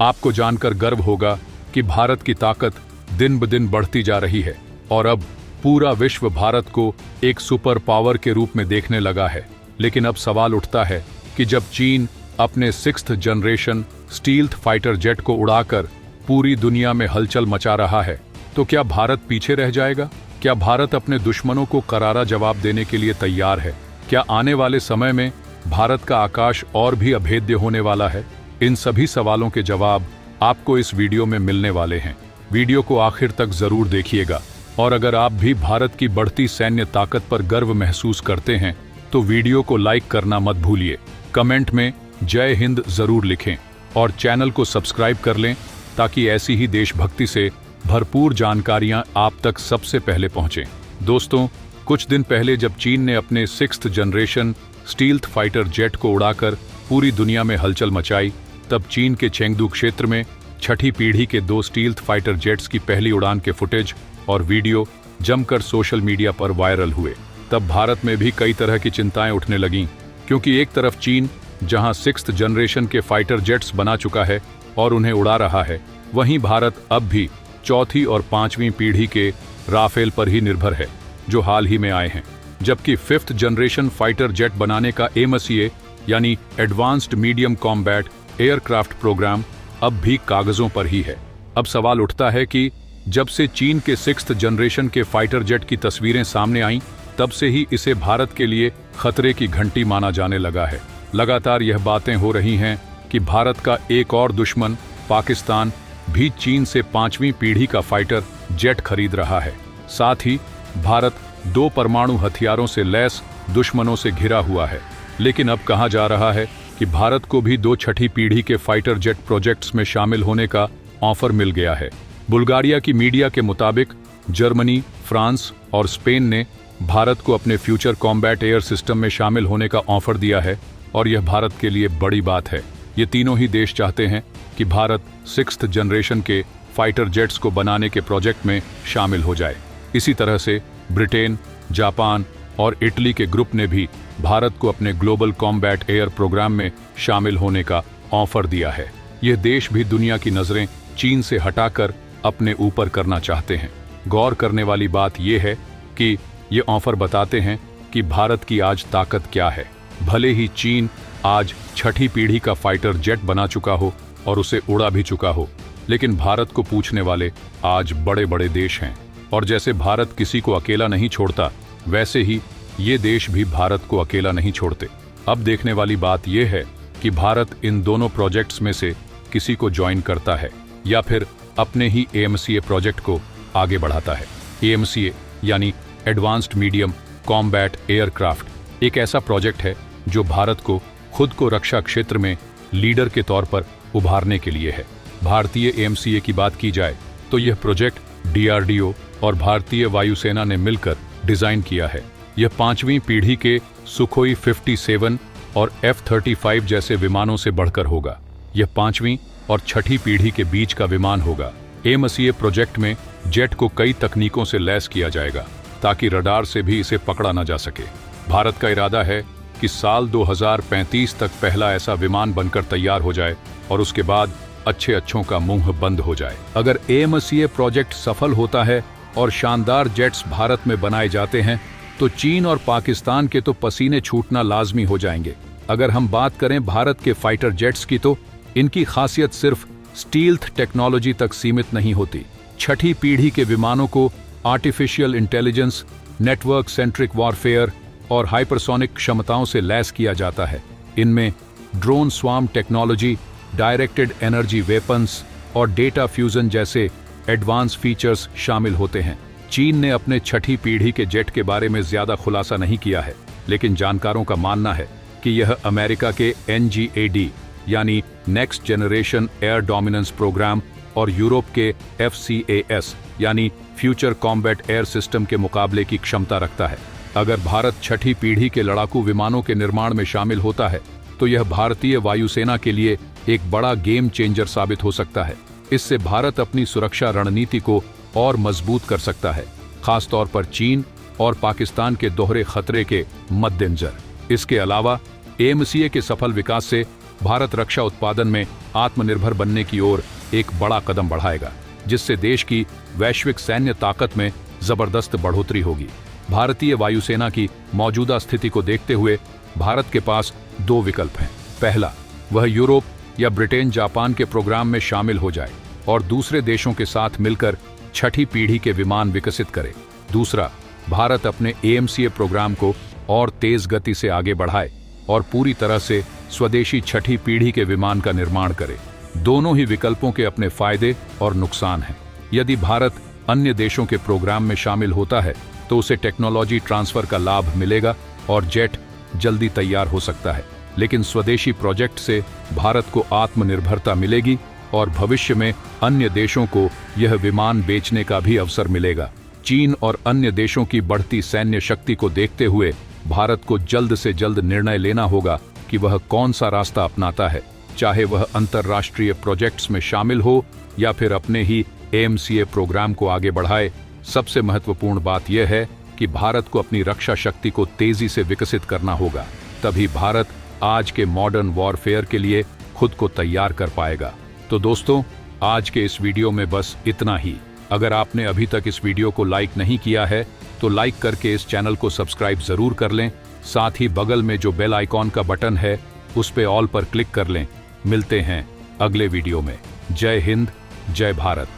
आपको जानकर गर्व होगा कि भारत की ताकत दिन ब दिन बढ़ती जा रही है और अब पूरा विश्व भारत को एक सुपर पावर के रूप में देखने लगा है। लेकिन अब सवाल उठता है कि जब चीन अपने 6th generation stealth fighter jet को उड़ाकर पूरी दुनिया में हलचल मचा रहा है, तो क्या भारत पीछे रह जाएगा? क्या भारत अपने दुश्मनों को करारा जवाब देने के लिए तैयार है? क्या आने वाले समय में भारत का आकाश और भी अभेद्य होने वाला है? इन सभी सवालों के जवाब आपको इस वीडियो में मिलने वाले हैं। वीडियो को आखिर तक जरूर देखिएगा और अगर आप भी भारत की बढ़ती सैन्य ताकत पर गर्व महसूस करते हैं तो वीडियो को लाइक करना मत भूलिए। कमेंट में जय हिंद जरूर लिखें और चैनल को सब्सक्राइब कर लें ताकि ऐसी ही देशभक्ति से भरपूर जानकारियां आप तक सबसे पहले पहुंचें। दोस्तों, कुछ दिन पहले जब चीन ने अपने 6th generation stealth fighter jet को उड़ाकर पूरी दुनिया में हलचल मचाई, तब चीन के चेंगडू क्षेत्र में 6ठी पीढ़ी के 2 स्टील्थ फाइटर जेट्स की पहली उड़ान के फुटेज और वीडियो जमकर सोशल मीडिया पर वायरल हुए। तब भारत में भी कई तरह की चिंताएं उठने लगीं, क्योंकि एक तरफ चीन जहां 6th जनरेशन के फाइटर जेट्स बना चुका है और उन्हें उड़ा रहा है, वहीं भारत अब भी 4थी और 5वीं पीढ़ी के राफेल पर ही निर्भर है, जो हाल ही में आए हैं। जबकि 5th जनरेशन फाइटर जेट बनाने का AMCA यानी advanced medium combat aircraft programme अब भी कागजों पर ही है। अब सवाल उठता है कि जब से चीन के 6th जनरेशन के फाइटर जेट की तस्वीरें सामने आईं, तब से ही इसे भारत के लिए खतरे की घंटी माना जाने लगा है। लगातार यह बातें हो रही हैं कि भारत का एक और दुश्मन पाकिस्तान भी चीन से 5वीं पीढ़ी का फाइटर जेट खरीद रहा है। साथ ही भारत 2 परमाणु हथियारों से लैस दुश्मनों से घिरा हुआ है। लेकिन अब कहा जा रहा है कि भारत को भी 2 छठी पीढ़ी के फाइटर जेट प्रोजेक्ट्स में शामिल होने का ऑफर मिल गया है। बुल्गारिया की मीडिया के मुताबिक जर्मनी, फ्रांस और स्पेन ने भारत को अपने फ्यूचर कॉम्बैट एयर सिस्टम में शामिल होने का ऑफर दिया है और यह भारत के लिए बड़ी बात है। ये तीनों ही देश चाहते हैं कि भारत 6th जनरेशन के फाइटर जेट्स को बनाने के प्रोजेक्ट में शामिल हो जाए। इसी तरह से ब्रिटेन, जापान और इटली के ग्रुप ने भी भारत को अपने ग्लोबल कॉम्बैट एयर प्रोग्राम में शामिल होने का ऑफर दिया है। यह देश भी दुनिया की नजरें चीन से हटाकर अपने ऊपर करना चाहते हैं। गौर करने वाली बात यह है कि ये ऑफर बताते हैं कि भारत की आज ताकत क्या है। भले ही चीन आज 6ठी पीढ़ी का फाइटर जेट बना चुका हो और उसे उड़ा भी चुका हो, लेकिन भारत को पूछने वाले आज बड़े बड़े देश हैं और जैसे भारत किसी को अकेला नहीं छोड़ता, वैसे ही ये देश भी भारत को अकेला नहीं छोड़ते। अब देखने वाली बात यह है कि भारत इन दोनों प्रोजेक्ट्स में से किसी को ज्वाइन करता है या फिर अपने ही AMCA प्रोजेक्ट को आगे बढ़ाता है। AMCA यानी एडवांस्ड मीडियम कॉम्बैट एयरक्राफ्ट एक ऐसा प्रोजेक्ट है जो भारत को खुद को रक्षा क्षेत्र में लीडर के तौर पर उभारने के लिए है। भारतीय AMCA की बात की जाए तो यह प्रोजेक्ट DRDO और भारतीय वायुसेना ने मिलकर डिजाइन किया है। यह 5वीं पीढ़ी के सुखोई 57 और F-35 जैसे विमानों से बढ़कर होगा। यह 5वीं और 6ठी पीढ़ी के बीच का विमान होगा। AMCA प्रोजेक्ट में जेट को कई तकनीकों से लैस किया जाएगा ताकि रडार से भी इसे पकड़ा न जा सके। भारत का इरादा है कि साल 2035 तक पहला ऐसा विमान बनकर तैयार हो जाए और उसके बाद अच्छों का मुंह बंद हो जाए। अगर AMCA प्रोजेक्ट सफल होता है और शानदार जेट्स भारत में बनाए जाते हैं तो चीन और पाकिस्तान के तो पसीने छूटना लाजमी हो जाएंगे। अगर हम बात करें भारत के फाइटर जेट्स की तो इनकी खासियत सिर्फ स्टील्थ टेक्नोलॉजी तक सीमित नहीं होती। 6ठी पीढ़ी के विमानों को artificial intelligence, network centric warfare और हाइपरसोनिक क्षमताओं से लैस किया जाता है। इनमें drone swarm technology, directed energy weapons और डेटा फ्यूजन जैसे एडवांस फीचर्स शामिल होते हैं। चीन ने अपने 6ठी पीढ़ी के जेट के बारे में ज्यादा खुलासा नहीं किया है, लेकिन जानकारों का मानना है कि यह अमेरिका के NGAD यानी next generation air dominance programme और यूरोप के FCAS यानी फ्यूचर कॉम्बैट एयर सिस्टम के मुकाबले की क्षमता रखता है। अगर भारत 6ठी पीढ़ी के लड़ाकू विमानों के निर्माण में शामिल होता है तो यह भारतीय वायुसेना के लिए एक बड़ा गेम चेंजर साबित हो सकता है। इससे भारत अपनी सुरक्षा रणनीति को और मजबूत कर सकता है, खासतौर पर चीन और पाकिस्तान के दोहरे खतरे के मद्देनजर। इसके अलावा AMCA के सफल विकास से भारत रक्षा उत्पादन में आत्मनिर्भर बनने की ओर एक बड़ा कदम बढ़ाएगा, जिससे देश की वैश्विक सैन्य ताकत में जबरदस्त बढ़ोतरी होगी। भारतीय वायुसेना की मौजूदा स्थिति को देखते हुए भारत के पास दो विकल्प हैं। पहला, वह यूरोप या ब्रिटेन जापान के प्रोग्राम में शामिल हो जाए और दूसरे देशों के साथ मिलकर छठी पीढ़ी के विमान विकसित करे। दूसरा, भारत अपने AMCA प्रोग्राम को और तेज गति से आगे बढ़ाए और पूरी तरह से स्वदेशी छठी पीढ़ी के विमान का निर्माण करे। दोनों ही विकल्पों के अपने फायदे और नुकसान हैं। यदि भारत अन्य देशों के प्रोग्राम में शामिल होता है तो उसे टेक्नोलॉजी ट्रांसफर का लाभ मिलेगा और जेट जल्दी तैयार हो सकता है, लेकिन स्वदेशी प्रोजेक्ट से भारत को आत्मनिर्भरता मिलेगी और भविष्य में अन्य देशों को यह विमान बेचने का भी अवसर मिलेगा। चीन और अन्य देशों की बढ़ती सैन्य शक्ति को देखते हुए भारत को जल्द से जल्द निर्णय लेना होगा कि वह कौन सा रास्ता अपनाता है, चाहे वह अंतर्राष्ट्रीय प्रोजेक्ट्स में शामिल हो या फिर अपने ही AMCA प्रोग्राम को आगे बढ़ाए। सबसे महत्वपूर्ण बात यह है कि भारत को अपनी रक्षा शक्ति को तेजी से विकसित करना होगा, तभी भारत आज के मॉडर्न वॉरफेयर के लिए खुद को तैयार कर पाएगा। तो दोस्तों, आज के इस वीडियो में बस इतना ही। अगर आपने अभी तक इस वीडियो को लाइक नहीं किया है तो लाइक करके इस चैनल को सब्सक्राइब जरूर कर लें। साथ ही बगल में जो बेल आइकॉन का बटन है उस पे ऑल पर क्लिक कर लें। मिलते हैं अगले वीडियो में। जय हिंद, जय भारत।